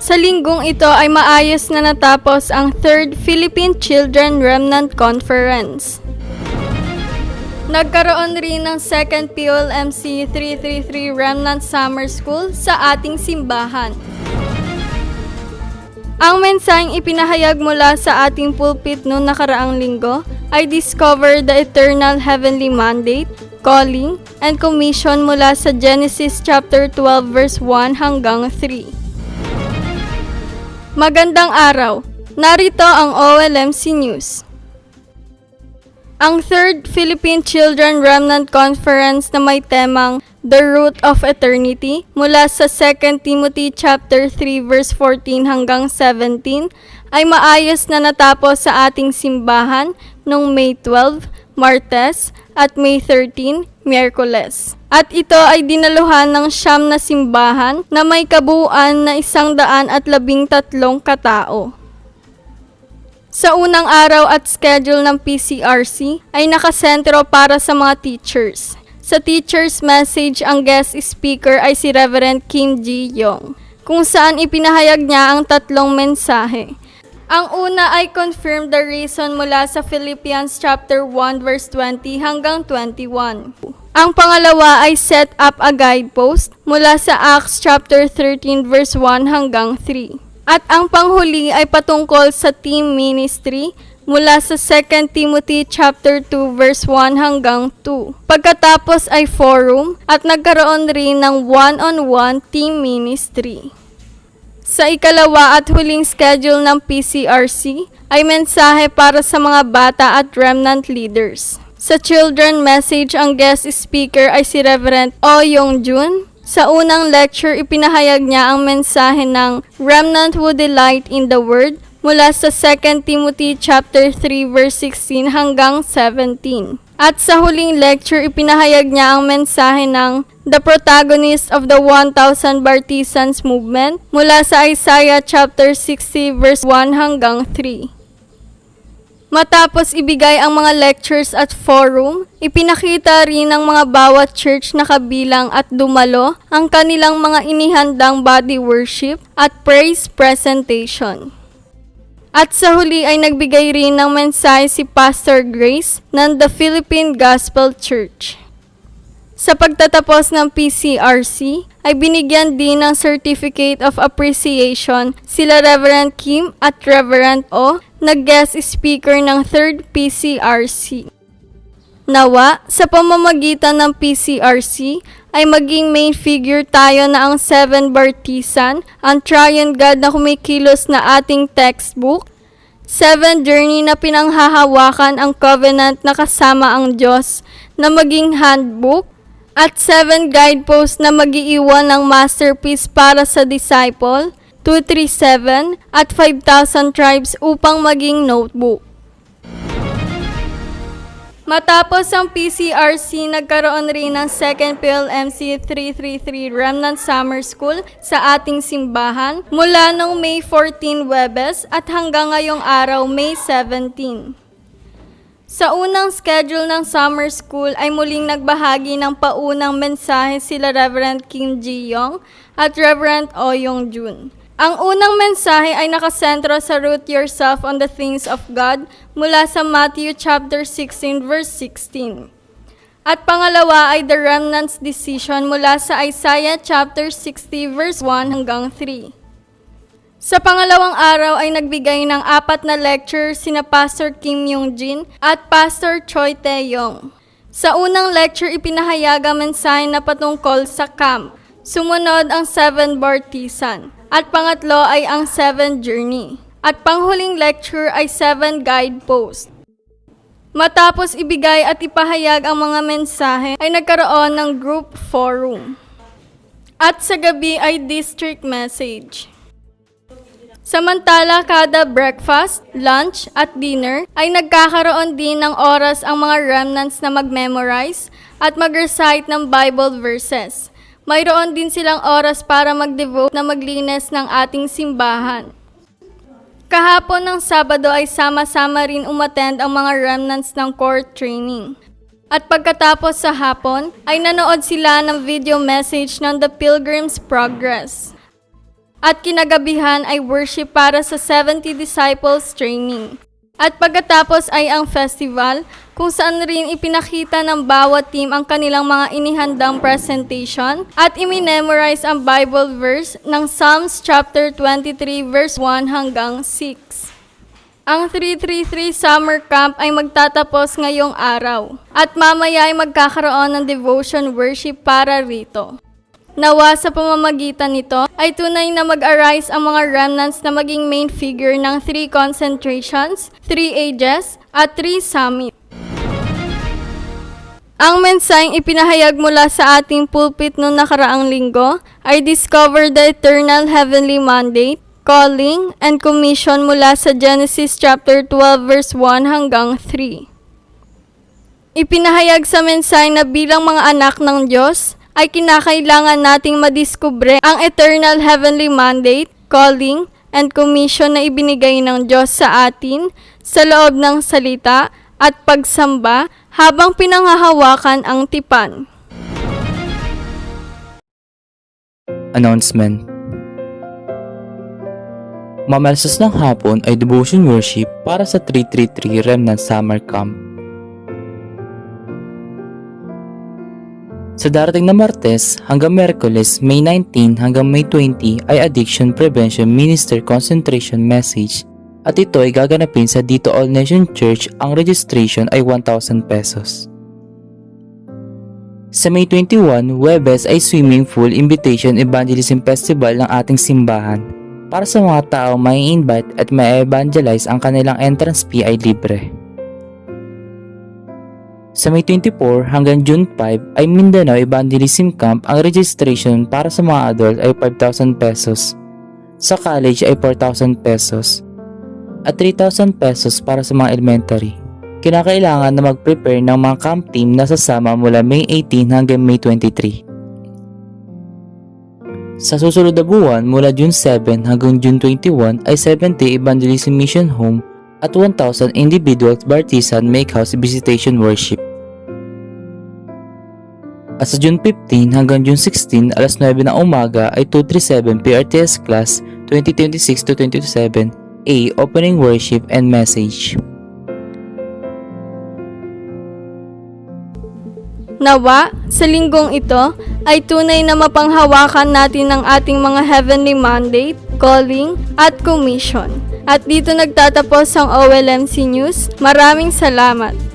Sa linggong ito ay maayos na natapos ang 3rd Philippine Children Remnant Conference. Nagkaroon rin ng 2nd POLMC 333 Remnant Summer School sa ating simbahan. Ang mensaheng ipinahayag mula sa ating pulpit noong nakaraang linggo ay Discover the Eternal Heavenly Mandate, Calling, and Commission mula sa Genesis chapter 12 verse 1 hanggang 3. Magandang araw! Narito ang OLMC News. Ang 3rd Philippine Children Remnant Conference na may temang The Root of Eternity mula sa 2 Timothy chapter 3 verse 14 hanggang 17 ay maayos na natapos sa ating simbahan noong May 12, Martes at May 13, Miyerkules. At ito ay dinaluhan ng 9 na simbahan na may kabuuan na 113 katao. Sa unang araw at schedule ng PCRC ay nakasentro para sa mga teachers. Sa teacher's message, ang guest speaker ay si Reverend Kim Ji Yong, kung saan ipinahayag niya ang 3 mensahe. Ang una ay confirm the reason mula sa Philippians chapter 1 verse 20 hanggang 21. Ang pangalawa ay set up a guidepost mula sa Acts chapter 13 verse 1 hanggang 3. At ang panghuli ay patungkol sa team ministry mula sa 2 Timothy chapter 2 verse 1 hanggang 2. Pagkatapos ay forum at nagkaroon rin ng one-on-one team ministry. Sa ikalawa at huling schedule ng PCRC ay mensahe para sa mga bata at remnant leaders. Sa children message, ang guest speaker ay si Reverend Oh Yong Jun. Sa unang lecture, ipinahayag niya ang mensahe ng Remnant Who Delight in the Word mula sa 2 Timothy chapter 3 verse 16 hanggang 17. At sa huling lecture, ipinahayag niya ang mensahe ng The Protagonist of the 1,000 Bartisans Movement mula sa Isaiah chapter 60 verse 1 hanggang 3. Matapos ibigay ang mga lectures at forum, ipinakita rin ng mga bawat church na kabilang at dumalo ang kanilang mga inihandang body worship at praise presentation. At sa huli ay nagbigay rin ng mensahe si Pastor Grace ng The Philippine Gospel Church. Sa pagtatapos ng PCRC, ay binigyan din ng Certificate of Appreciation sila Reverend Kim at Reverend O na guest speaker ng 3rd PCRC. Nawa, sa pamamagitan ng PCRC, ay maging main figure tayo na ang 7 Bartisan, ang Triune God na kumikilos na ating textbook, 7 journey na pinanghahawakan ang covenant na kasama ang Diyos na maging handbook, at 7 guideposts na mag-iiwan ng masterpiece para sa disciple, 237 at 5,000 tribes upang maging notebook. Matapos ang PCRC, nagkaroon rin ng 2nd PLMC 333 Remnant Summer School sa ating simbahan mula noong May 14 Webes at hanggang ngayong araw May 17. Sa unang schedule ng summer school ay muling nagbahagi ng paunang mensahe sila Reverend Kim Ji Yong at Reverend Oh Yong Jun. Ang unang mensahe ay nakasentro sa root yourself on the things of God mula sa Matthew chapter 16 verse 16. At pangalawa ay the remnant's decision mula sa Isaiah chapter 60 verse 1 hanggang 3. Sa pangalawang araw ay nagbigay ng 4 na lecture sina Pastor Kim Yong Jin at Pastor Choi Tae-yong. Sa unang lecture, ipinahayag ang mensahe na patungkol sa camp. Sumunod ang 7 Bartisan. At pangatlo ay ang 7 journey. At panghuling lecture ay 7 guideposts. Matapos ibigay at ipahayag ang mga mensahe, ay nagkaroon ng group forum. At sa gabi ay district message. Samantala, kada breakfast, lunch, at dinner ay nagkakaroon din ng oras ang mga remnants na mag-memorize at mag-recite ng Bible verses. Mayroon din silang oras para mag-devote na maglinis ng ating simbahan. Kahapon ng Sabado ay sama-sama rin umattend ang mga remnants ng core training. At pagkatapos sa hapon, ay nanood sila ng video message ng The Pilgrim's Progress. At kinagabihan ay worship para sa 70 disciples training. At pagkatapos ay ang festival, kung saan rin ipinakita ng bawat team ang kanilang mga inihandang presentation at iminemorize ang Bible verse ng Psalms chapter 23 verse 1 hanggang 6. Ang 333 Summer Camp ay magtatapos ngayong araw at mamaya ay magkakaroon ng devotion worship para rito. Nawa sa pamamagitan nito ay tunay na mag-arise ang mga remnants na maging main figure ng 3 concentrations, 3 ages, at 3 summit. Ang mensaheng ipinahayag mula sa ating pulpit noong nakaraang linggo ay Discover the Eternal Heavenly Mandate, Calling, and Commission mula sa Genesis chapter 12 verse 1 hanggang 3. Ipinahayag sa mensahe na bilang mga anak ng Diyos, ay kinakailangan nating madiskubre ang eternal heavenly mandate, calling, and commission na ibinigay ng Diyos sa atin sa loob ng salita at pagsamba habang pinanghahawakan ang tipan. Announcement. Mamalasas ng hapon ay devotion worship para sa 333 Remnant Summer Camp. Sa darating na Martes hanggang Miyerkules, May 19 hanggang May 20 ay Addiction Prevention Minister Concentration Message at ito ay gaganapin sa Dito All Nation Church. Ang registration ay 1,000 pesos. Sa May 21, Huwebes ay Swimming Pool Invitation Evangelism Festival ng ating simbahan. Para sa mga tao may invite at may evangelize, ang kanilang entrance fee ay libre. Sa May 24 hanggang June 5 ay Mindanao Evangelism Camp. Ang registration para sa mga adult ay 5,000 pesos. Sa college ay 4,000 pesos. At 3,000 pesos para sa mga elementary. Kinakailangan na mag-prepare ng mga camp team na sasama mula May 18 hanggang May 23. Sa susunod na buwan mula June 7 hanggang June 21 ay 70 Evangelism Mission Home at 1,000 individual Bartisan Make House Visitation Worship. At sa June 15 hanggang June 16, alas 9 ng umaga ay 237 PRTS Class 2026-2027 A Opening Worship and Message. Nawa, sa linggong ito ay tunay na mapanghawakan natin ang ating mga heavenly mandate, calling, at commission. At dito nagtatapos ang OLMC News. Maraming salamat!